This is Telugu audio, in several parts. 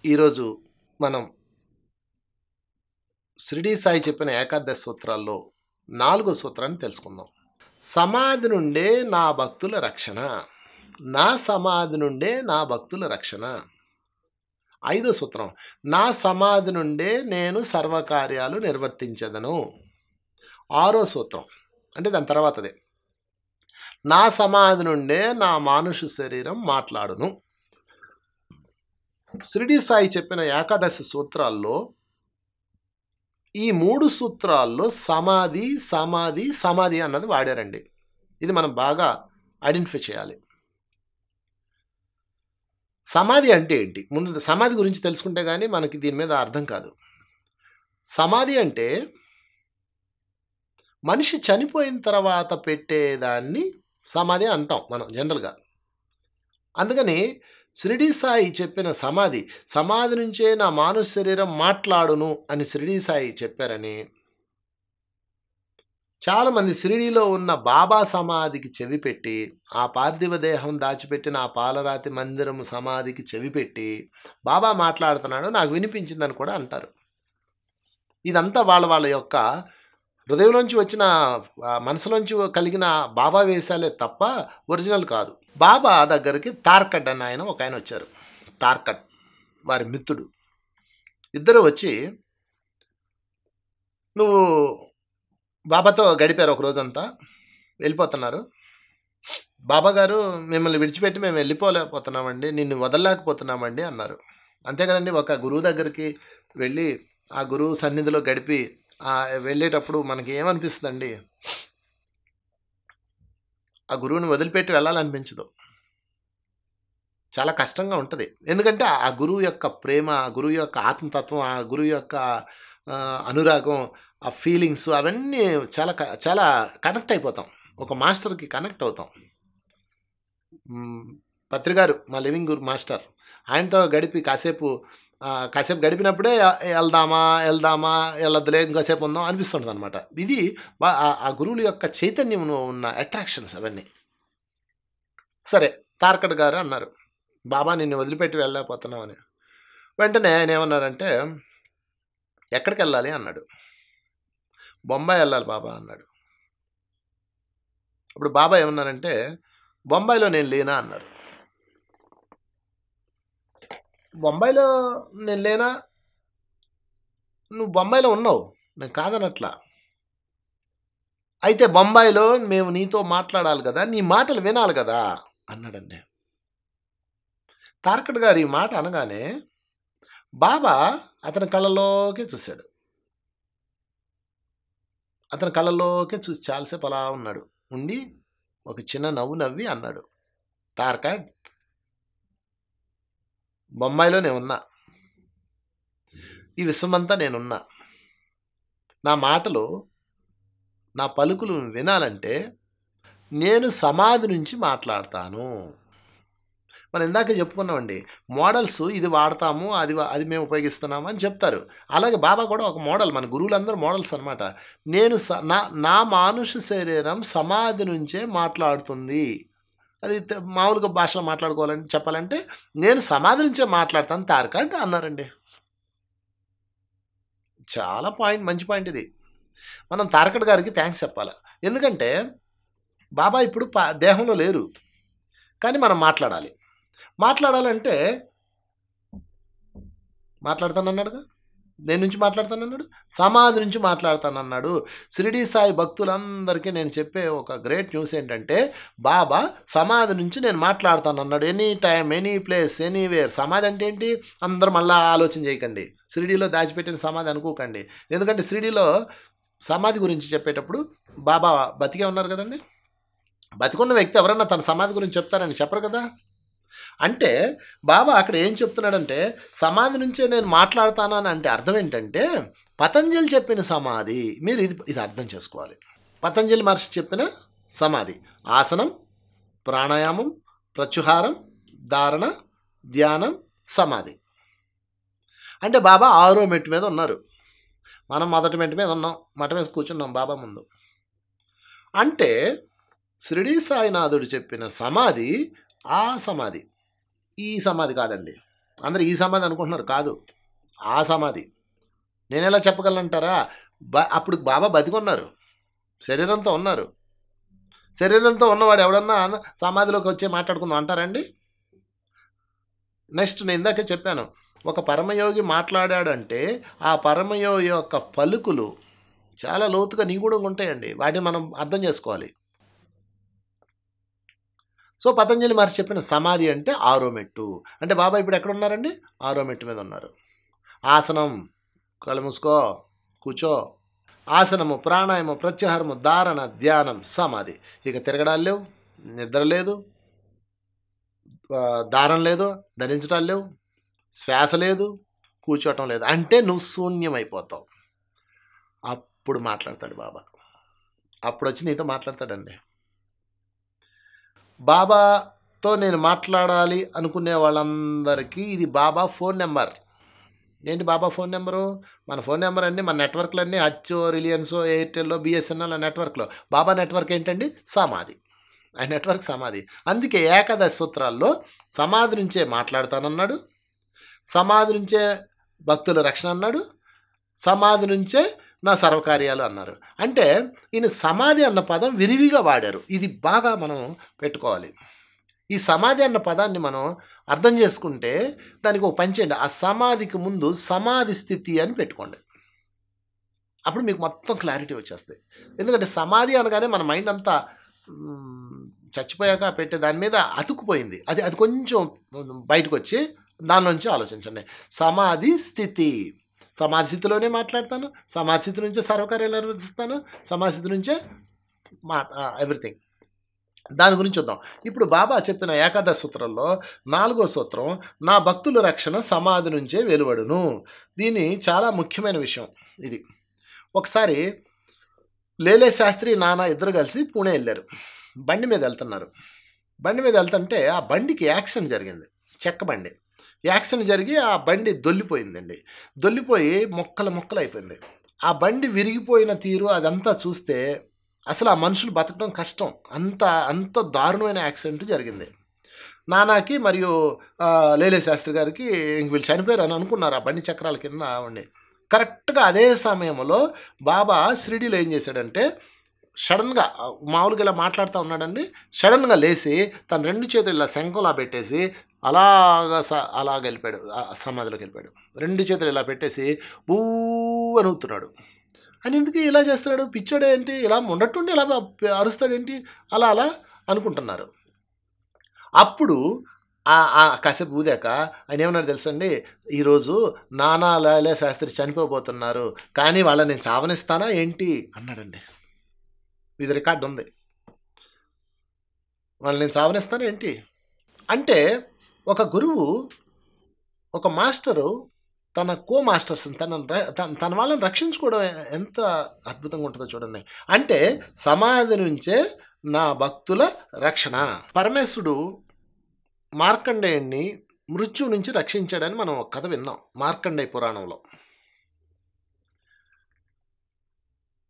ఈరోజు మనం షిరిడీ సాయి చెప్పిన ఏకాదశి సూత్రాల్లో 4వ సూత్రాన్ని తెలుసుకుందాం. సమాధి నుండే నా భక్తుల రక్షణ, నా సమాధి నుండే నా భక్తుల రక్షణ. 5వ సూత్రం, నా సమాధి నుండే నేను సర్వకార్యాలు నిర్వర్తించెదను. 6వ సూత్రం అంటే దాని తర్వాతదే, నా సమాధి నుండే నా మానుష శరీరం మాట్లాడును. షిరిడీ సాయి చెప్పిన ఏకాదశి సూత్రాల్లో ఈ 3 సూత్రాల్లో సమాధి సమాధి సమాధి అన్నది వాడారండి. ఇది మనం బాగా ఐడెంటిఫై చేయాలి. సమాధి అంటే ఏంటి? ముందు సమాధి గురించి తెలుసుకుంటే కానీ మనకి దీని మీద అర్థం కాదు. సమాధి అంటే మనిషి చనిపోయిన తర్వాత పెట్టేదాన్ని సమాధి అంటాం మనం జనరల్గా. అందుకని షిరిడీ సాయి చెప్పిన సమాధి నుంచే నా మానవ శరీరం మాట్లాడును అని షిరిడీ సాయి చెప్పారని చాలామంది షిరిడీలో ఉన్న బాబా సమాధికి చెవిపెట్టి, ఆ పార్థివ దేహం దాచిపెట్టిన ఆ పాలరాతి మందిరం సమాధికి చెవిపెట్టి బాబా మాట్లాడుతున్నాడు నాకు వినిపించిందని కూడా అంటారు. ఇదంతా వాళ్ళ యొక్క హృదయంలోంచి వచ్చిన మనసులోంచి కలిగిన బాబా వేషాలే తప్ప ఒరిజినల్ కాదు. బాబా దగ్గరికి తార్కడ్ అని ఒక ఆయన వచ్చారు. తార్కడ్ వారి మిత్రుడు. ఇద్దరు వచ్చి, నువ్వు బాబాతో గడిపారు ఒక రోజంతా, వెళ్ళిపోతున్నారు. బాబా గారు మిమ్మల్ని విడిచిపెట్టి మేము వెళ్ళిపోలేకపోతున్నామండి, నిన్ను వదలలేకపోతున్నామండి అన్నారు. అంతే కదండి, ఒక గురువు దగ్గరికి వెళ్ళి ఆ గురువు సన్నిధిలో గడిపి వెళ్ళేటప్పుడు మనకి ఏమనిపిస్తుందండి? ఆ గురువుని వదిలిపెట్టి వెళ్ళాలనిపించదు. చాలా కష్టంగా ఉంటుంది. ఎందుకంటే ఆ గురువు యొక్క ప్రేమ, ఆ గురువు యొక్క ఆత్మతత్వం, ఆ గురువు యొక్క అనురాగం, ఆ ఫీలింగ్స్ అవన్నీ చాలా కనెక్ట్ అయిపోతాం. ఒక మాస్టర్కి కనెక్ట్ అవుతాం. పత్రిగారు మా లివింగ్ గురు మాస్టర్, ఆయనతో గడిపి కాసేపు గడిపినప్పుడే వెళ్దామా వెళ్ళొద్దులే ఇంకాసేపు ఉందాం అనిపిస్తుంటుంది అనమాట. ఇది ఆ గురువుల యొక్క చైతన్యంలో ఉన్న అట్రాక్షన్స్ అవన్నీ. సరే, తార్కడ్ గారు అన్నారు, బాబా నిన్ను వదిలిపెట్టి వెళ్ళలేకపోతున్నావు అని. వెంటనే ఆయన ఏమన్నారంటే, ఎక్కడికి వెళ్ళాలి అన్నాడు. బొంబాయి వెళ్ళాలి బాబా అన్నాడు. అప్పుడు బాబా ఏమన్నారంటే, బొంబాయిలో నేను లేనా అన్నారు. బొంబాయిలో నేను లేనా? నువ్వు బొంబాయిలో ఉన్నావు, నేను కాదనట్లా. అయితే బొంబాయిలో మేము నీతో మాట్లాడాలి కదా, నీ మాటలు వినాలి కదా అన్నాడండి. తార్కడ్ గారు ఈ మాట అనగానే బాబా అతని కళ్ళలోకే చూశాడు. అతని కళ్ళలోకే చూసి చాలాసేపు అలా ఉన్నాడు. ఉండి ఒక చిన్న నవ్వు నవ్వి అన్నాడు, తార్కడ్, బొంబాయిలో నేనున్నా, ఈ విశ్వమంతా నేనున్నా. నా మాటలు, నా పలుకులు వినాలంటే నేను సమాధి నుంచి మాట్లాడతాను. మనం ఇందాక చెప్పుకున్నామండి, మోడల్స్ ఇది వాడతాము, అది మేము ఉపయోగిస్తున్నాము అని చెప్తారు. అలాగే బాబా కూడా ఒక మోడల్, మన గురువులందరూ మోడల్స్ అనమాట. నేను నా మానుష శరీరం సమాధి నుంచే మాట్లాడుతుంది. అది మామూలుగా భాషలో మాట్లాడుకోవాలని చెప్పాలంటే నేను సమాధి నుంచే మాట్లాడతాను తార్కడ్ అన్నారండి. చాలా మంచి పాయింట్ ఇది. మనం తార్కడ్ గారికి థ్యాంక్స్ చెప్పాలి. ఎందుకంటే బాబా ఇప్పుడు దేహంలో లేరు, కానీ మనం మాట్లాడాలంటే మాట్లాడతానన్నాడుగా, దేని నుంచి మాట్లాడతానన్నాడు? సమాధి నుంచి మాట్లాడతానన్నాడు. షిరిడీ సాయి భక్తులందరికీ నేను చెప్పే ఒక గ్రేట్ న్యూస్ ఏంటంటే, బాబా సమాధి నుంచి నేను మాట్లాడతానన్నాడు. Any time, any place, anywhere. సమాధి అంటే ఏంటి? అందరూ మళ్ళీ ఆలోచన చేయకండి, షిరిడీలో దాచిపెట్టిన సమాధి అనుకోకండి. ఎందుకంటే షిరిడీలో సమాధి గురించి చెప్పేటప్పుడు బాబా బతికే ఉన్నారు కదండి. బతికున్న వ్యక్తి ఎవరన్నా తన సమాధి గురించి చెప్తారని చెప్పరు కదా. అంటే బాబా అక్కడ ఏం చెప్తున్నాడంటే, సమాధి నుంచే నేను మాట్లాడతానని అంటే అర్థం ఏంటంటే, పతంజలి చెప్పిన సమాధి. మీరు ఇది అర్థం చేసుకోవాలి. పతంజలి మహర్షి చెప్పిన సమాధి, ఆసనం, ప్రాణాయామం, ప్రత్యుహారం, ధారణ, ధ్యానం, సమాధి. అంటే బాబా 6వ మెట్టు మీద ఉన్నారు, మనం మొదటి మెట్టు మీద ఉన్నాం, మఠం వేసి కూర్చున్నాం బాబా ముందు. అంటే షిరిడీ సాయినాథుడు చెప్పిన సమాధి ఆ సమాధి, ఈ సమాధి కాదండి. అందరూ ఈ సమాధి అనుకుంటున్నారు, కాదు ఆ సమాధి. నేను ఎలా చెప్పగలనంటారా? అప్పుడు బాబా బతికున్నారు, శరీరంతో ఉన్నారు. శరీరంతో ఉన్నవాడు ఎవడన్నా సమాధిలోకి వచ్చి మాట్లాడుకుందాం అంటారండి? నెక్స్ట్ నేను ఇందాకే చెప్పాను, ఒక పరమయోగి మాట్లాడాడంటే ఆ పరమయోగి యొక్క పలుకులు చాలా లోతుగా నిగూఢంగా ఉంటాయండి. వాటిని మనం అర్థం చేసుకోవాలి. సో పతంజలి మహర్షి చెప్పిన సమాధి అంటే 6వ మెట్టు. అంటే బాబా ఇప్పుడు ఎక్కడ ఉన్నారండి? 6వ మెట్టు మీద ఉన్నారు. ఆసనం, కళ్ళు మూసుకో, కూర్చో. ఆసనము, ప్రాణాయామం, ప్రత్యాహారము, ధారణ, ధ్యానం, సమాధి. ఇక తిరగడాలు లేవు, నిద్ర లేదు, దారం లేదు, ధరించడాలు లేవు, శ్వాస లేదు, కూర్చోవటం లేదు. అంటే నువ్వు శూన్యమైపోతావు. అప్పుడు మాట్లాడతాడు బాబా. అప్పుడు వచ్చి నీతో మాట్లాడతాడండి. బాబాతో నేను మాట్లాడాలి అనుకునే వాళ్ళందరికీ ఇది బాబా ఫోన్ నెంబర్. ఏంటి బాబా ఫోన్ నెంబరు? మన ఫోన్ నెంబర్ అండి. మన నెట్వర్క్లన్నీ అచ్చో, రిలయన్సో, ఎయిర్టెల్లో, బిఎస్ఎన్ఎల్ నెట్వర్క్లో బాబా నెట్వర్క్ ఏంటండి? సమాధి. ఆ నెట్వర్క్ సమాధి. అందుకే ఏకాదశి సూత్రాల్లో సమాధి నుంచే మాట్లాడతానన్నాడు, సమాధి నుంచే భక్తుల రక్షణ అన్నాడు, సమాధి నుంచే నా సర్వకార్యాలు అన్నారు. అంటే ఈయన సమాధి అన్న పదం విరివిగా వాడారు. ఇది బాగా మనం పెట్టుకోవాలి. ఈ సమాధి అన్న పదాన్ని మనం అర్థం చేసుకుంటే దానికి ఒక పని చేయండి, ఆ సమాధికి ముందు సమాధి స్థితి అని పెట్టుకోండి. అప్పుడు మీకు మొత్తం క్లారిటీ వచ్చేస్తాయి. ఎందుకంటే సమాధి అనగానే మన మైండ్ అంతా చచ్చిపోయాక పెట్టే దాని మీద అతుక్కుపోయింది. అది కొంచెం బయటకు వచ్చి దానిలోంచి ఆలోచించండి. సమాధి స్థితి, సమాధి స్థితిలోనే మాట్లాడతాను, సమాధి స్థితి నుంచే సర్వకార్యాలు నిర్వర్తిస్తాను, సమాధి స్థితి నుంచే ఎవ్రీథింగ్. దాని గురించి చూద్దాం. ఇప్పుడు బాబా చెప్పిన ఏకాదశి సూత్రంలో 4వ సూత్రం, నా భక్తుల రక్షణ సమాధి నుంచే వెలువడును. దీని చాలా ముఖ్యమైన విషయం ఇది. ఒకసారి లేలే శాస్త్రి, నాన్న ఇద్దరు కలిసి పూణే వెళ్ళారు. బండి మీద వెళ్తున్నారు. బండి మీద వెళ్తుంటే ఆ బండికి యాక్సిడెంట్ జరిగింది, చెక్క బండి. యాక్సిడెంట్ జరిగి ఆ బండి దొల్లిపోయిందండి. దొల్లిపోయి మొక్కలు అయిపోయింది. ఆ బండి విరిగిపోయిన తీరు అదంతా చూస్తే అసలు ఆ మనుషులు బతకడం కష్టం. అంత దారుణమైన యాక్సిడెంట్ జరిగింది. నానాకి మరియు లేలే శాస్త్రి గారికి వీళ్ళు చనిపోయారు అని అనుకున్నారు ఆ బండి చక్రాల కింద ఉండి. కరెక్ట్గా అదే సమయంలో బాబా షిరిడీలో ఏం చేశాడంటే సడన్గా మామూలుగా ఇలా మాట్లాడుతూ ఉన్నాడండి. సడన్గా లేచి తన 2 చేతులు ఇలా శంఖంలా పెట్టేసి అలాగ వెళ్ళిపోయాడు, సమాధిలోకి వెళ్ళిపోయాడు. 2 చేతులు ఇలా పెట్టేసి ఊ అని ఊతున్నాడు. అని ఎందుకు ఇలా చేస్తున్నాడు? పిచ్చాడు ఏంటి? ఇలా ఉండట్టుండి ఇలా అరుస్తాడేంటి? అలా అనుకుంటున్నారు. అప్పుడు కాసేపు ఊదాక ఆయన ఏమన్నాడు తెలుసండి, ఈరోజు నానా లాలే శాస్త్రి చనిపోబోతున్నారు, కానీ వాళ్ళని నేను చావనిస్తానా ఏంటి అన్నాడండి. ఇది రికార్డు ఉంది. వాళ్ళని నేను చావనిస్తానా ఏంటి అంటే, ఒక గురువు, ఒక మాస్టరు తన మాస్టర్స్ తన వాళ్ళని రక్షించుకోవడం ఎంత అద్భుతంగా ఉంటుందో చూడండి. అంటే సమాధి నుంచే నా భక్తుల రక్షణ. పరమేశ్వరుడు మార్కండేయుడిని మృత్యువు నుంచి రక్షించాడని మనం ఒక కథ విన్నాం మార్కండేయ పురాణంలో.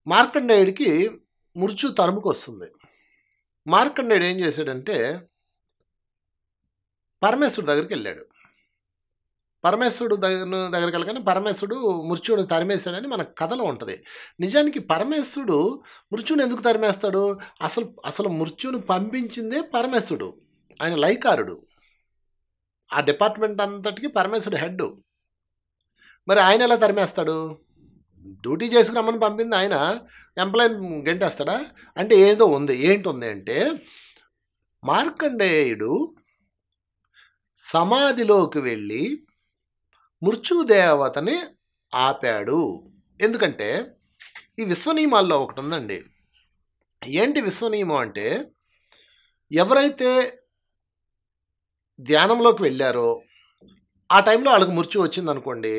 మార్కండేయుడికి మృత్యు తరుముకు వస్తుంది. మార్కండేయుడు ఏం చేశాడంటే పరమేశ్వరుడు దగ్గరికి వెళ్ళాడు. పరమేశ్వరుడు దగ్గరికి వెళ్ళగానే పరమేశ్వరుడు మృత్యువుని తరిమేశాడని మన కథలో ఉంటుంది. నిజానికి పరమేశ్వరుడు మృత్యువుని ఎందుకు తరిమేస్తాడు? అసలు మృత్యువుని పంపించిందే పరమేశ్వరుడు. ఆయన లైకారుడు. ఆ డిపార్ట్మెంట్ అంతటికి పరమేశ్వరుడు హెడ్. మరి ఆయన ఎలా తరిమేస్తాడు? డ్యూటీ చేసుకురమ్మని పంపింది ఆయన, ఎంప్లాయీని గెంటేస్తాడా? అంటే ఏంటి ఉంది అంటే మార్కండేయుడు సమాధిలోకి వెళ్ళి మృత్యుదేవతని ఆపాడు. ఎందుకంటే ఈ విశ్వనియమాల్లో ఒకటి ఉందండి. ఏంటి విశ్వనియమం అంటే, ఎవరైతే ధ్యానంలోకి వెళ్ళారో ఆ టైంలో వాళ్ళకి మృత్యు వచ్చిందనుకోండి,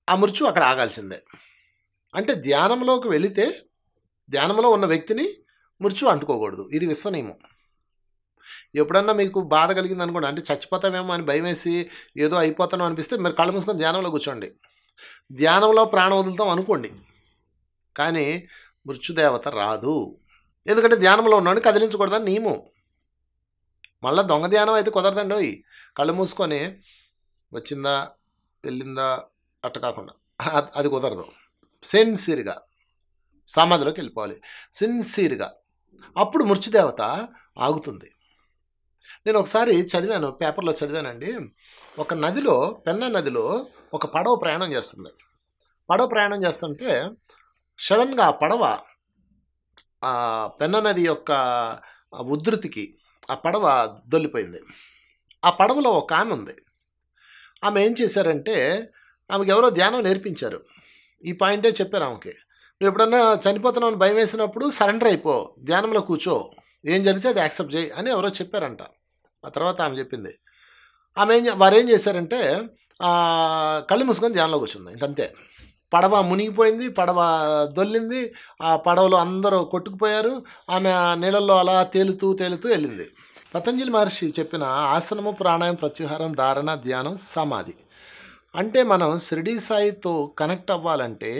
ఆ మృత్యు అక్కడ ఆగాల్సిందే. అంటే ధ్యానంలోకి వెళితే ధ్యానంలో ఉన్న వ్యక్తిని మృత్యు అంటుకోకూడదు. ఇది విశ్వనియమం. ఎప్పుడన్నా మీకు బాధ కలిగింది అనుకోండి, అంటే చచ్చిపోతామేమో అని భయం వేసి ఏదో అయిపోతానో అనిపిస్తే మీరు కళ్ళు మూసుకొని ధ్యానంలో కూర్చోండి. ధ్యానంలో ప్రాణం వదులుతాం అనుకోండి, కానీ మృత్యుదేవత రాదు. ఎందుకంటే ధ్యానంలో ఉన్నాడు, కదిలించకూడదని నియమం. మళ్ళీ దొంగ ధ్యానం అయితే కుదరదండి. కళ్ళు మూసుకొని వచ్చిందా వెళ్ళిందా అట్ట కాకుండా అది కుదరదు. సిన్సియర్గా సమాధిలోకి వెళ్ళిపోవాలి, సిన్సియర్గా. అప్పుడు మృత్యుదేవత ఆగుతుంది. నేను ఒకసారి చదివాను, పేపర్లో చదివానండి. ఒక నదిలో, పెన్నా నదిలో ఒక పడవ ప్రయాణం చేస్తుంది. పడవ ప్రయాణం చేస్తుంటే సడన్గా ఆ పడవ పెన్నా నది యొక్క ఉధృతికి ఆ పడవ దొల్లిపోయింది. ఆ పడవలో ఒక ఆమె ఉంది. ఆమె ఏం చేశారంటే, ఆమెకు ఎవరో ధ్యానం నేర్పించారు. ఈ పాయింటే చెప్పారు ఆమెకి, నువ్వు ఎప్పుడన్నా చనిపోతున్నావు అని భయం వేసినప్పుడు సరెండర్ అయిపో, ధ్యానంలో కూర్చో, ఏం జరిగితే అది యాక్సెప్ట్ చేయి అని ఎవరో చెప్పారంట. ఆ తర్వాత ఆమె చెప్పింది. వారు ఏం చేశారంటే కళ్ళు మూసుకొని ధ్యానంలో కూర్చుంది. ఇంకంతే. పడవ మునిగిపోయింది, పడవ దొల్లింది, ఆ పడవలో అందరూ కొట్టుకుపోయారు. ఆమె నీళ్ళల్లో అలా తేలుతూ తేలుతూ వెళ్ళింది. పతంజలి మహర్షి చెప్పిన ఆసనము, ప్రాణాయామం, ప్రత్యాహారం, ధారణ, ధ్యానం, సమాధి. అంటే మనం షిరిడీ సాయితో కనెక్ట్ అవ్వాలంటే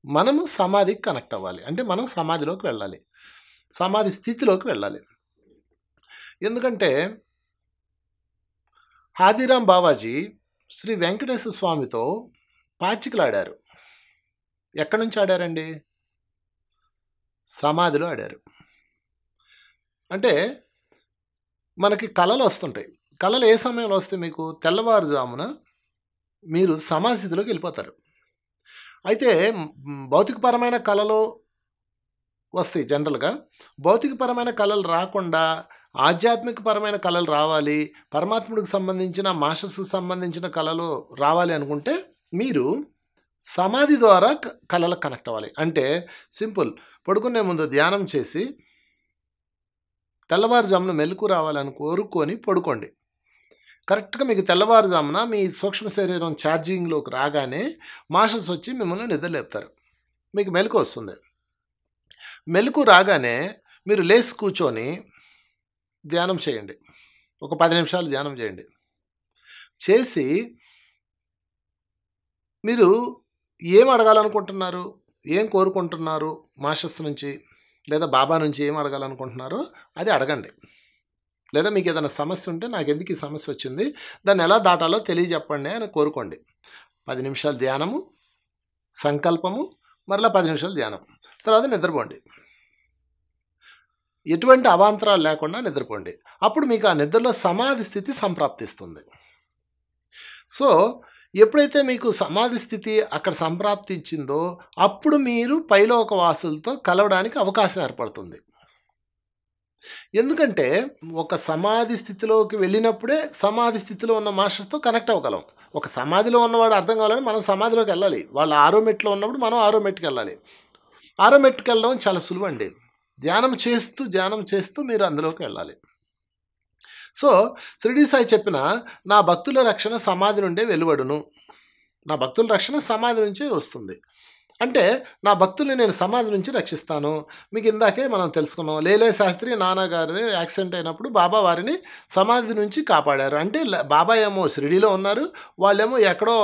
మనము సమాధికి కనెక్ట్ అవ్వాలి. అంటే మనం సమాధిలోకి వెళ్ళాలి, సమాధి స్థితిలోకి వెళ్ళాలి. ఎందుకంటే హాదీరాం బావాజీ శ్రీ వెంకటేశ్వర స్వామితో పాచికలు ఆడారు. ఎక్కడి నుంచి ఆడారండి? సమాధిలో ఆడారు. అంటే మనకి కళలు వస్తుంటాయి. కళలు ఏ సమయంలో వస్తాయి మీకు? తెల్లవారుజామున మీరు సమాధి స్థితిలోకి వెళ్ళిపోతారు. అయితే భౌతికపరమైన కళలు వస్తాయి జనరల్గా. భౌతికపరమైన కళలు రాకుండా ఆధ్యాత్మికపరమైన కళలు రావాలి, పరమాత్ముడికి సంబంధించిన, మాస్టర్స్కి సంబంధించిన కళలు రావాలి అనుకుంటే మీరు సమాధి ద్వారా కళలకు కనెక్ట్ అవ్వాలి. అంటే సింపుల్, పడుకునే ముందు ధ్యానం చేసి తెల్లవారుజామున మెలకు రావాలని కోరుకొని పడుకోండి. కరెక్ట్గా మీకు తెల్లవారుజామున మీ సూక్ష్మ శరీరం ఛార్జింగ్లోకి రాగానే మాస్టర్స్ వచ్చి మిమ్మల్ని నిద్రలేపుతారు. మీకు మెలకు వస్తుంది. మెలకు రాగానే మీరు లేచి కూర్చొని ధ్యానం చేయండి. ఒక 10 నిమిషాలు ధ్యానం చేయండి. చేసి మీరు ఏం అడగాలనుకుంటున్నారు, ఏం కోరుకుంటున్నారు మాస్టర్స్ నుంచి లేదా బాబా నుంచి ఏం అడగాలనుకుంటున్నారో అది అడగండి. లేదా మీకు ఏదైనా సమస్య ఉంటే, నాకు ఎందుకు ఈ సమస్య వచ్చింది, దాన్ని ఎలా దాటాలో తెలియజెప్పండి అని కోరుకోండి. 10 నిమిషాలు ధ్యానము, సంకల్పము, మరలా 10 నిమిషాలు ధ్యానం, తర్వాత నిద్రపోండి. ఎటువంటి అవాంతరాలు లేకుండా నిద్రపోండి. అప్పుడు మీకు ఆ నిద్రలో సమాధి స్థితి సంప్రాప్తిస్తుంది. సో ఎప్పుడైతే మీకు సమాధి స్థితి అక్కడ సంప్రాప్తించిందో అప్పుడు మీరు పైలోక వాసులతో కలవడానికి అవకాశం ఏర్పడుతుంది. ఎందుకంటే ఒక సమాధి స్థితిలోకి వెళ్ళినప్పుడే సమాధి స్థితిలో ఉన్న మాస్టర్స్తో కనెక్ట్ అవ్వగలం. ఒక సమాధిలో ఉన్నవాడు అర్థం కావాలని మనం సమాధిలోకి వెళ్ళాలి. వాళ్ళు 6వ మెట్లో ఉన్నప్పుడు మనం 6వ మెట్టుకి వెళ్ళాలి. 6వ మెట్టుకి వెళ్ళడం చాలా సులువండి. ధ్యానం చేస్తూ మీరు అందులోకి వెళ్ళాలి. సో షిరిడీ సాయి చెప్పిన నా భక్తుల రక్షణ సమాధి నుండే వెలువడును, నా భక్తుల రక్షణ సమాధి నుంచే వస్తుంది. అంటే నా భక్తుల్ని నేను సమాధి నుంచి రక్షిస్తాను. మీకు ఇందాకే మనం తెలుసుకున్నాం, లేలే శాస్త్రి నాన్నగారు యాక్సిడెంట్ అయినప్పుడు బాబా వారిని సమాధి నుంచి కాపాడారు. అంటే బాబా ఏమో షిరిడీలో ఉన్నారు, వాళ్ళేమో ఎక్కడో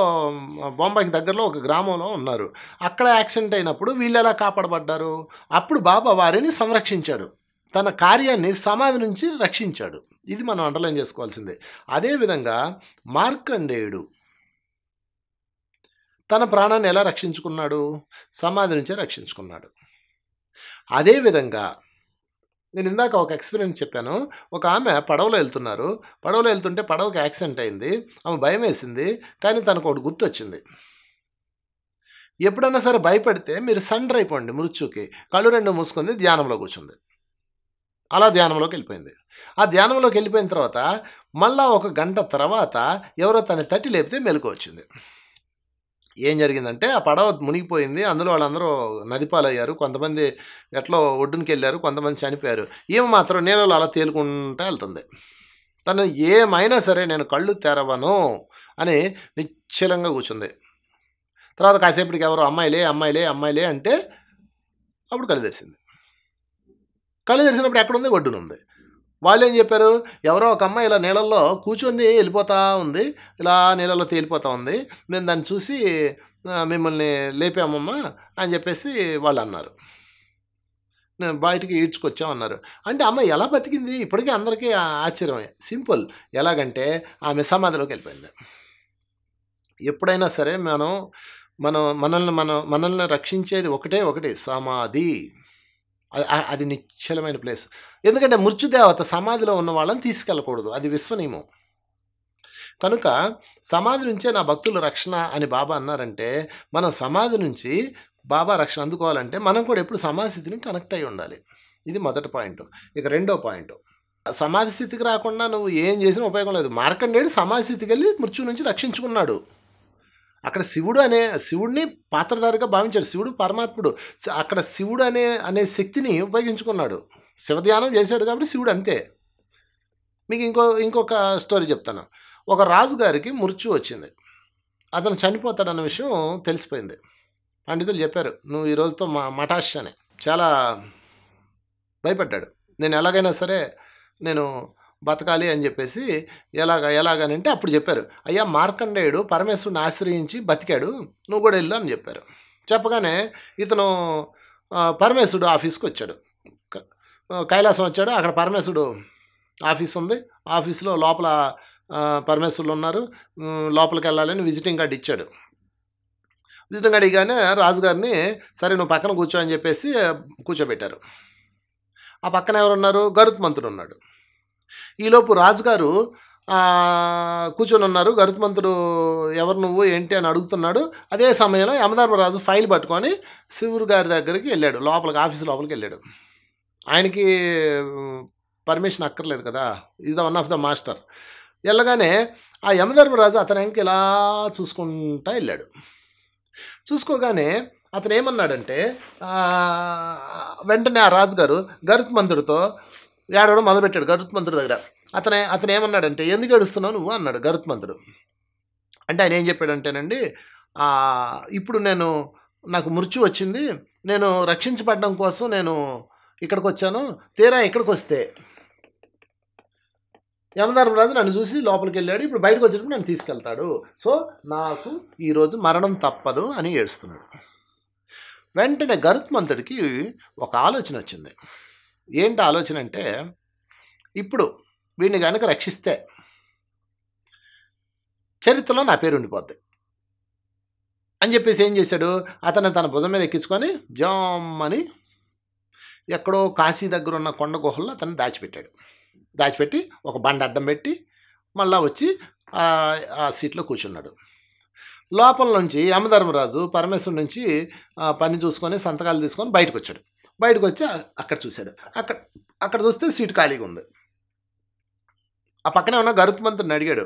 బొంబాయికి దగ్గరలో ఒక గ్రామంలో ఉన్నారు. అక్కడ యాక్సిడెంట్ అయినప్పుడు వీళ్ళు ఎలా కాపాడబడ్డారు? అప్పుడు బాబా వారిని సంరక్షించాడు, తన కార్యాన్ని సమాధి నుంచి రక్షించాడు. ఇది మనం అండర్లైన్ చేసుకోవాల్సిందే. అదేవిధంగా మార్కండేయుడు తన ప్రాణాన్ని ఎలా రక్షించుకున్నాడు? సమాధి నుంచే రక్షించుకున్నాడు. అదేవిధంగా నేను ఇందాక ఒక ఎక్స్పీరియన్స్ చెప్పాను. ఒక ఆమె పడవలో వెళ్తుంటే పడవకి యాక్సిడెంట్ అయింది. ఆమె భయం వేసింది, కానీ తనకు ఒకటి గుర్తొచ్చింది. ఎప్పుడన్నా సరే భయపడితే మీరు సరెండర్ అయిపోండి మృత్యుకి. కళ్ళు 2 మూసుకుంది, ధ్యానంలో కూర్చుంది. అలా ధ్యానంలోకి వెళ్ళిపోయింది. ఆ ధ్యానంలోకి వెళ్ళిపోయిన తర్వాత మళ్ళా 1 గంట తర్వాత ఎవరో తన తట్టి లేపితే మెలకు వచ్చింది. ఏం జరిగిందంటే ఆ పడవ మునిగిపోయింది, అందులో వాళ్ళందరూ నదిపాలయ్యారు, కొంతమంది ఎట్లో ఒడ్డునికి వెళ్ళారు, కొంతమంది చనిపోయారు. ఈమె మాత్రం నీళ్ళలో అలా తేలుకుంటూ వెళ్తుంది. తను ఏమైనా సరే నేను కళ్ళు తెరవను అని నిశ్చలంగా కూర్చుంది. తర్వాత కాసేపటికి ఎవరో అమ్మాయిలే అంటే అప్పుడు కళ్ళు తెరిచింది. కళ్ళు తెరిచినప్పుడు ఎక్కడుంది? ఒడ్డునుంది. వాళ్ళు ఏం చెప్పారు? ఎవరో ఒక అమ్మాయి ఇలా నీళ్ళల్లో కూర్చుంది, వెళ్ళిపోతూ ఉంది, ఇలా నీళ్ళలో తేలిపోతూ ఉంది, మేము దాన్ని చూసి మిమ్మల్ని లేపామమ్మా అని చెప్పేసి వాళ్ళు అన్నారు. నేను బయటికి ఈడ్చుకొచ్చామన్నారు. అంటే అమ్మాయి ఎలా బతికింది? ఇప్పటికీ అందరికీ ఆశ్చర్యమే. సింపుల్. ఎలాగంటే ఆమె సమాధిలోకి వెళ్ళిపోయింది. ఎప్పుడైనా సరే మనల్ని రక్షించేది ఒకటి సమాధి. అది నిశ్చలమైన ప్లేస్. ఎందుకంటే మృత్యుదేవత సమాధిలో ఉన్న వాళ్ళని తీసుకెళ్ళకూడదు. అది విశ్వనియమం. కనుక సమాధి నుంచే నా భక్తుల రక్షణ అని బాబా అన్నారంటే, మనం సమాధి నుంచి బాబా రక్షణ అందుకోవాలంటే మనం కూడా ఎప్పుడు సమాధి స్థితిని కనెక్ట్ అయి ఉండాలి. ఇది మొదటి పాయింట్. ఇక రెండో పాయింట్, సమాధి స్థితికి రాకుండా నువ్వు ఏం చేసినా ఉపయోగం లేదు. మార్కండేయుడు సమాధి స్థితికి వెళ్ళి మృత్యు నుంచి రక్షించుకున్నాడు. అక్కడ శివుడిని పాత్రధారిగా భావించాడు. శివుడు పరమాత్ముడు. అక్కడ శివుడు అనే శక్తిని ఉపయోగించుకున్నాడు. శివధ్యానం చేశాడు కాబట్టి శివుడు అంతే. మీకు ఇంకొక స్టోరీ చెప్తాను. ఒక రాజుగారికి మృత్యు వచ్చింది. అతను చనిపోతాడన్న విషయం తెలిసిపోయింది. పండితులు చెప్పారు, నువ్వు ఈ రోజుతో మటాష్ అని. చాలా భయపడ్డాడు. నేను ఎలాగైనా సరే నేను బతకాలి అని చెప్పేసి ఎలాగనంటే అప్పుడు చెప్పారు, అయ్యా మార్కండేయుడు పరమేశ్వరుని ఆశ్రయించి బతికాడు, నువ్వు కూడా వెళ్ళు అని చెప్పారు. చెప్పగానే ఇతను పరమేశ్వరుడు ఆఫీస్కి వచ్చాడు. కైలాసం వచ్చాడు. అక్కడ పరమేశ్వరుడు ఆఫీస్ ఉంది. ఆఫీస్లో లోపల పరమేశ్వరులు ఉన్నారు. లోపలికి వెళ్ళాలని విజిటింగ్ కార్డు ఇచ్చాడు. విజిటింగ్ కార్డు ఇవ్వగానే రాజుగారిని సరే నువ్వు పక్కన కూర్చో అని చెప్పేసి కూర్చోబెట్టారు. ఆ పక్కన ఎవరున్నారు? గరుత్మంతుడు ఉన్నాడు. ఈలోపు రాజుగారు కూర్చొని ఉన్నారు. గరుత్మంతుడు ఎవరు నువ్వు ఏంటి అని అడుగుతున్నాడు. అదే సమయంలో యమధర్మరాజు ఫైల్ పట్టుకొని శివుడు గారి దగ్గరికి వెళ్ళాడు. ఆఫీస్ లోపలికి వెళ్ళాడు. ఆయనకి పర్మిషన్ అక్కర్లేదు కదా, is the one of the master. వెళ్ళగానే ఆ యమధర్మరాజు అతని వెనక ఇలా చూసుకుంటా వెళ్ళాడు. చూసుకోగానే అతను ఏమన్నాడంటే, వెంటనే ఆ రాజుగారు గరుత్మంతుడితో ఏడవడం మొదలుపెట్టాడు. గరుత్మంతుడి దగ్గర అతను ఏమన్నాడంటే, ఎందుకు ఏడుస్తున్నావు నువ్వు అన్నాడు గరుత్మంతుడు. అంటే ఆయన ఏం చెప్పాడంటేనండి, ఇప్పుడు నాకు మృత్యు వచ్చింది, నేను రక్షించబడడం కోసం నేను ఇక్కడికి వచ్చాను. తీరా ఇక్కడికి వస్తే యమధర్మరాజు నన్ను చూసి లోపలికి వెళ్ళాడు. ఇప్పుడు బయటకు వచ్చినప్పుడు నన్ను తీసుకెళ్తాడు. సో నాకు ఈరోజు మరణం తప్పదు అని ఏడుస్తున్నాడు. వెంటనే గరుత్మంతుడికి ఒక ఆలోచన వచ్చింది. ఏంటి ఆలోచన అంటే, ఇప్పుడు వీడిని కనుక రక్షిస్తే చరిత్రలో నా పేరు ఉండిపోద్ది అని చెప్పేసి ఏం చేశాడు, అతను తన భుజం మీద ఎక్కించుకొని జామ్మని ఎక్కడో కాశీ దగ్గర ఉన్న కొండ గుహల్లో అతను దాచిపెట్టి ఒక బండ అడ్డం పెట్టి మళ్ళా వచ్చి ఆ సీట్లో కూర్చున్నాడు. లోపల నుంచి యమధర్మరాజు పరమేశ్వరుడి నుంచి పని చూసుకొని సంతకాలు తీసుకొని బయటకు వచ్చాడు. బయటకు వచ్చి అక్కడ చూశాడు. అక్కడ చూస్తే సీటు ఖాళీగా ఉంది. ఆ పక్కనే ఉన్న గరుత్మంతుడిని అడిగాడు,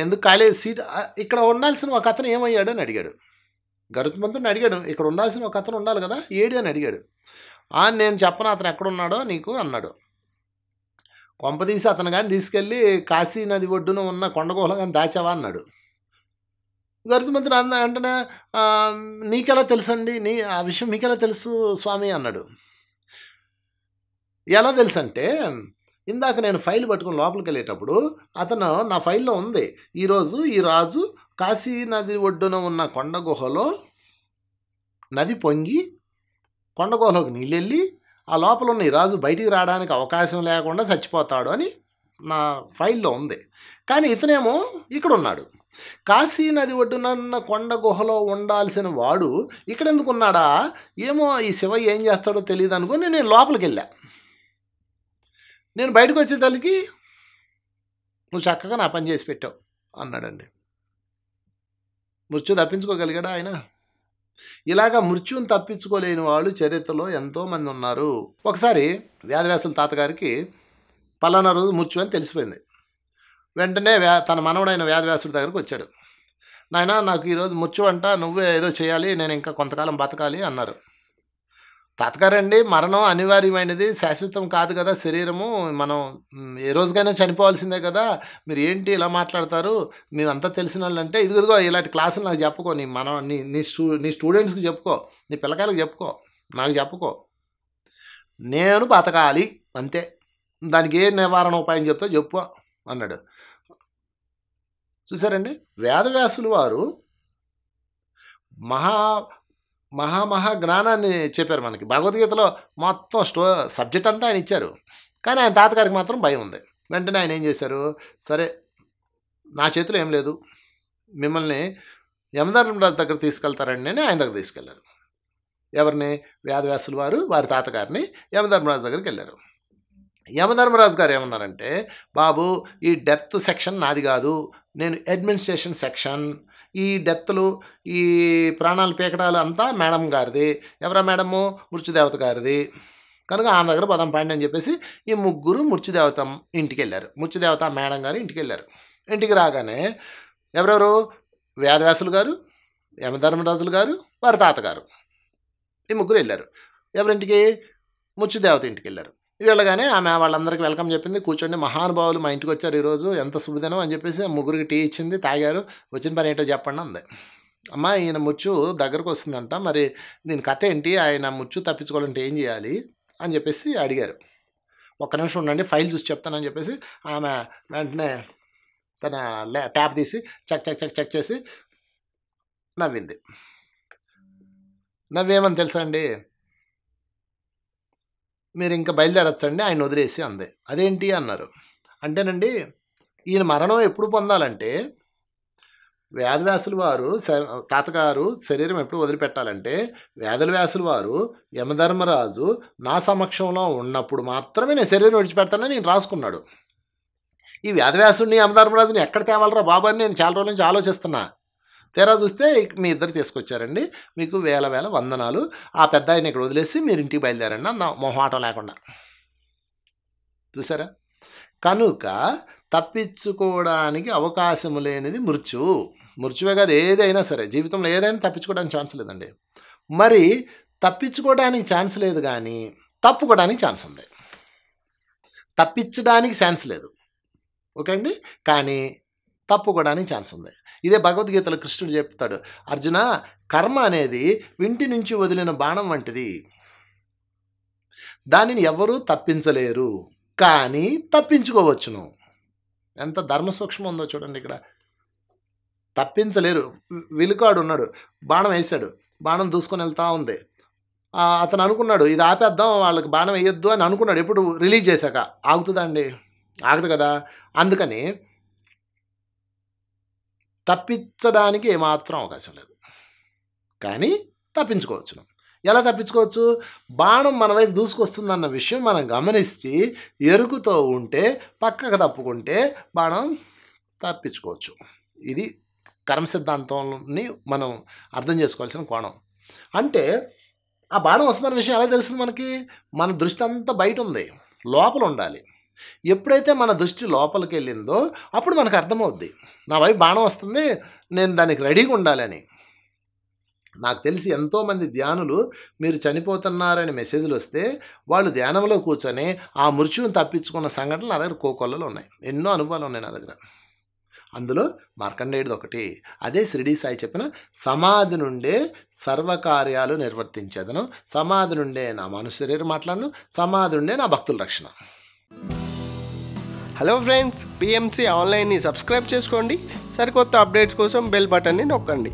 ఎందుకు ఖాళీ సీట్, ఇక్కడ ఉండాల్సిన ఒక అతను ఏమయ్యాడు అని అడిగాడు. గరుత్మంతుడిని అడిగాడు, ఇక్కడ ఉండాల్సిన ఒక అతను ఉండాలి కదా, ఏడి అని అడిగాడు. నేను చెప్పను అతను ఎక్కడున్నాడో నీకు అన్నాడు. కొంపదీసి అతను కానీ తీసుకెళ్ళి కాశీ నది ఒడ్డున ఉన్న కొండగుహలో కానీ దాచావా అన్నాడు. గరుత్మంతుడు అంటనే నీకెలా తెలుసండి, ఆ విషయం మీకెలా తెలుసు స్వామి అన్నాడు. ఎలా తెలుసు అంటే, ఇందాక నేను ఫైల్ పట్టుకుని లోపలికి వెళ్ళేటప్పుడు అతను నా ఫైల్లో ఉంది, ఈరోజు ఈ రాజు కాశీ నది ఒడ్డున ఉన్న కొండ గుహలో నది పొంగి కొండ గుహలోకి నీళ్ళెళ్ళి ఆ లోపల ఉన్న ఈ రాజు బయటికి రావడానికి అవకాశం లేకుండా చచ్చిపోతాడు అని నా ఫైల్లో ఉంది. కానీ ఇతనేమో ఇక్కడ ఉన్నాడు. కాశీ నది ఒడ్డున కొండ గుహలో ఉండాల్సిన వాడు ఇక్కడ ఎందుకు ఉన్నాడా ఏమో, ఈ శివయ్య ఏం చేస్తాడో తెలియదు అనుకుని నేను లోపలికి వెళ్ళా. నేను బయటకు వచ్చే తల్లికి నువ్వు చక్కగా నా పని చేసి పెట్టావు అన్నాడండి. మృత్యు తప్పించుకోగలిగాడా ఆయన? ఇలాగా మృత్యుని తప్పించుకోలేని వాళ్ళు చరిత్రలో ఎంతోమంది ఉన్నారు. ఒకసారి వేదవ్యాసుల తాతగారికి పలానా రోజు మృత్యు అని తెలిసిపోయింది. వెంటనే తన మనవడైన వేదవ్యాసుడి దగ్గరికి వచ్చాడు. నాయన నాకు ఈరోజు మృత్యు అంట, నువ్వే ఏదో చేయాలి, నేను ఇంకా కొంతకాలం బతకాలి అన్నారు. తాతగారండి, మరణం అనివార్యమైనది, శాశ్వతం కాదు కదా శరీరము, మనం ఏ రోజుకైనా చనిపోవాల్సిందే కదా, మీరు ఏంటి ఇలా మాట్లాడతారు, మీరంతా తెలిసిన వాళ్ళు అంటే, ఇదిగో ఇలాంటి క్లాసులు నాకు చెప్పుకో, నీ స్టూడెంట్స్కి చెప్పుకో, నీ పిల్లకాయలకు చెప్పుకో, నాకు చెప్పుకో, నేను బతకాలి అంతే, దానికి ఏ నివారణ ఉపాయం చెప్తా చెప్పు అన్నాడు. చూసారండి, వేదవ్యాసులు వారు మహా జ్ఞానాన్ని చెప్పారు మనకి. భగవద్గీతలో మొత్తం సబ్జెక్ట్ అంతా ఆయన ఇచ్చారు. కానీ ఆయన తాతగారికి మాత్రం భయం ఉంది. వెంటనే ఆయన ఏం చేశారు, సరే నా చేతిలో ఏం లేదు, మిమ్మల్ని యమధర్మరాజు దగ్గర తీసుకెళ్తారండి అని ఆయన దగ్గర తీసుకెళ్లారు. ఎవరిని? వేదవ్యాసుల వారు వారి తాతగారిని యమధర్మరాజు దగ్గరికి వెళ్ళారు. యమధర్మరాజు గారు ఏమన్నారంటే, బాబు ఈ డెత్ సెక్షన్ నాది కాదు, నేను అడ్మినిస్ట్రేషన్ సెక్షన్, ఈ డెత్లు ఈ ప్రాణాలు పీకడాలు అంతా మేడం గారిది. ఎవరా మేడము? మృత్యుదేవత గారిది. కనుక ఆమె దగ్గర పదం పాండి అని చెప్పేసి ఈ ముగ్గురు మృత్యుదేవత ఇంటికి వెళ్ళారు. మృత్యుదేవత మేడం గారు ఇంటికి వెళ్ళారు. ఇంటికి రాగానే ఎవరెవరు? వేదవ్యాసులు గారు, యమధర్మరాజులు గారు, వారి తాతగారు, ఈ ముగ్గురు వెళ్ళారు. ఎవరింటికి? మృత్యుదేవత ఇంటికి వెళ్ళారు. వెళ్ళగానే ఆమె వాళ్ళందరికీ వెల్కమ్ చెప్పింది. కూర్చోండి, మహానుభావులు మా ఇంటికి వచ్చారు ఈరోజు, ఎంత శుభదినం అని చెప్పేసి ముగ్గురికి టీ ఇచ్చింది, తాగారు. వచ్చిన పని ఏంటో చెప్పండి అంది. అమ్మ, ఈయన ముచ్చు దగ్గరకు వస్తుందంట, మరి దీని కథ ఏంటి, ఆయన ముచ్చు తప్పించుకోవాలంటే ఏం చేయాలి అని చెప్పేసి అడిగారు. ఒక్క నిమిషం ఉండండి, ఫైల్ చూసి చెప్తానని చెప్పేసి ఆమె వెంటనే తన ట్యాప్ తీసి చెక్ చెక్ చెక్ చెక్ చేసి నవ్వింది. నవ్వేమని తెలుసా అండి? మీరు ఇంకా బయలుదేరచ్చండి, ఆయన వదిలేసి అంది. అదేంటి అన్నారు. అంటేనండి, ఈయన మరణం ఎప్పుడు పొందాలంటే, వేదవ్యాసుల వారు తాతగారు శరీరం ఎప్పుడు వదిలిపెట్టాలంటే, వేదవ్యాసుల వారు యమధర్మరాజు నా సమక్షంలో ఉన్నప్పుడు మాత్రమే నేను శరీరం విడిచిపెడతానని నేను రాసుకున్నాడు. ఈ వేదవ్యాసుడిని యమధర్మరాజుని ఎక్కడ తేవాలరా బాబు అని నేను చాలా రోజుల నుంచి ఆలోచిస్తున్నా. తీరా చూస్తే మీ ఇద్దరు తీసుకొచ్చారండి, మీకు వేల వేల వందనాలు. ఆ పెద్ద ఆయన ఇక్కడ వదిలేసి మీరు ఇంటికి బయలుదేరండి అన్న, మొహమాటం లేకుండా. చూసారా? కనుక తప్పించుకోవడానికి అవకాశం లేనిది మృత్యువు. మృత్యువే కాదు, ఏదైనా సరే జీవితంలో ఏదైనా తప్పించుకోవడానికి ఛాన్స్ లేదండి. మరి తప్పించుకోవడానికి ఛాన్స్ లేదు, కానీ తప్పుకోవడానికి ఛాన్స్ ఉంది. తప్పించడానికి ఛాన్స్ లేదు, ఓకే అండి, కానీ తప్పుకోవడానికి ఛాన్స్ ఉంది. ఇదే భగవద్గీతలో కృష్ణుడు చెప్తాడు, అర్జున, కర్మ అనేది వింటి నుంచి వదిలిన బాణం వంటిది, దానిని ఎవరూ తప్పించలేరు, కానీ తప్పించుకోవచ్చును. ఎంత ధర్మ సూక్ష్మం ఉందో చూడండి ఇక్కడ. తప్పించలేరు. విలుకాడు ఉన్నాడు, బాణం వేశాడు, బాణం దూసుకొని వెళ్తూ ఉంది. అతను అనుకున్నాడు ఇది ఆపేద్దాం, వాళ్ళకి బాణం వేయొద్దు అని అనుకున్నాడు. ఎప్పుడు? రిలీజ్ చేశాక. ఆగుతుందండి? ఆగదు కదా. అందుకని తప్పించడానికి ఏమాత్రం అవకాశం లేదు, కానీ తప్పించుకోవచ్చును. ఎలా తప్పించుకోవచ్చు? బాణం మన వైపు దూసుకొస్తుందన్న విషయం మనం గమనించి ఎరుకుతో ఉంటే పక్కకు తప్పుకుంటే బాణం తప్పించుకోవచ్చు. ఇది కర్మ సిద్ధాంతాన్ని మనం అర్థం చేసుకోవాల్సిన కోణం. అంటే ఆ బాణం వస్తుందన్న విషయం ఎలా తెలుస్తుంది మనకి? మన దృష్టి అంతా బయట ఉంది, లోపల ఉండాలి. ఎప్పుడైతే మన దృష్టి లోపలికి వెళ్ళిందో అప్పుడు మనకు అర్థమవుద్ది, నా వైపు బాణం వస్తుంది, నేను దానికి రెడీగా ఉండాలని. నాకు తెలిసి ఎంతోమంది ధ్యానులు మీరు చనిపోతున్నారని మెసేజ్లు వస్తే వాళ్ళు ధ్యానంలో కూర్చొని ఆ మృత్యువుని తప్పించుకున్న సంఘటనలు నా దగ్గర కోకొల్లలో ఉన్నాయి. ఎన్నో అనుభవాలు ఉన్నాయి నా దగ్గర. అందులో మార్కండేయుడిది ఒకటి. అదే షిరిడీ సాయి చెప్పిన సమాధి నుండే సర్వకార్యాలు నిర్వర్తించేదను, సమాధి నుండే నా మనుష్య శరీరం మాట్లాడను, సమాధి నుండే నా భక్తుల రక్షణ. హలో ఫ్రెండ్స్, పిఎంసి ఆన్లైన్ని సబ్స్క్రైబ్ చేసుకోండి. సరికొత్త అప్డేట్స్ కోసం బెల్ బటన్ని నొక్కండి.